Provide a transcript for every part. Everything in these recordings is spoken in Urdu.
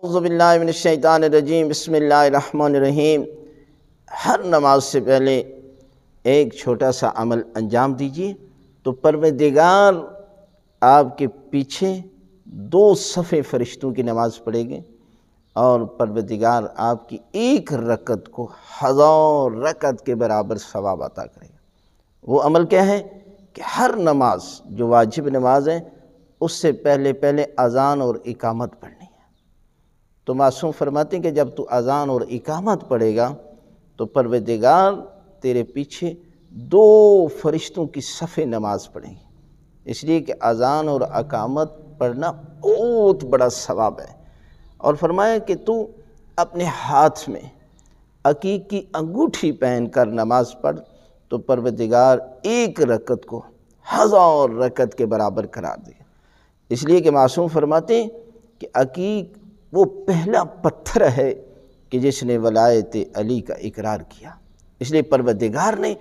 اعوذ باللہ من الشیطان الرجیم، بسم اللہ الرحمن الرحیم۔ ہر نماز سے پہلے ایک چھوٹا سا عمل انجام دیجیے تو پروردگار آپ کے پیچھے 2 صفیں فرشتوں کی نماز پڑھے گے اور پروردگار آپ کی ایک رکعت کو 1000 رکعت کے برابر ثواب عطا کرے گا۔ وہ عمل کیا ہے کہ ہر نماز جو واجب نماز ہے اس سے پہلے اذان اور اقامت پڑھنی ہے۔ تو معصوم فرماتے ہیں کہ جب تو اذان اور اقامت پڑھے گا تو پروردگار تیرے پیچھے 2 فرشتوں کی صفیں نماز پڑھیں گے، اس لیے کہ اذان اور اقامت پڑھنا بہت بڑا ثواب ہے۔ اور فرمایا کہ تو اپنے ہاتھ میں عقیق کی انگوٹھی پہن کر نماز پڑھ تو پروردگار ایک رکعت کو 1000 رکعت کے برابر قرار دے گا۔ اس لیے کہ معصوم فرماتے ہیں کہ عقیق وہ پہلا پتھر ہے کہ جس نے ولایت علی کا اقرار کیا۔ اس لیے پروردگار نے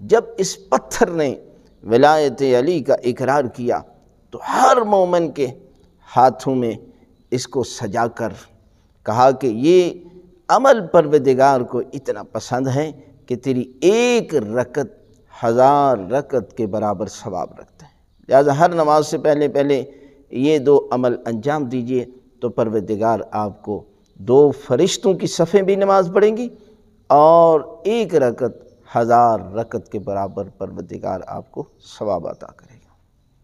جب اس پتھر نے ولایت علی کا اقرار کیا تو ہر مومن کے ہاتھوں میں اس کو سجا کر کہا کہ یہ عمل پروردگار کو اتنا پسند ہے کہ تیری ایک رکعت 1000 رکعت کے برابر ثواب رکھتا ہے۔ لہذا ہر نماز سے پہلے یہ 2 عمل انجام دیجئے تو پروردگار آپ کو 2 فرشتوں کی صفیں بھی نماز پڑھیں گی اور ایک رکعت 1000 رکعت کے برابر پروردگار آپ کو ثواب عطا کرے گا۔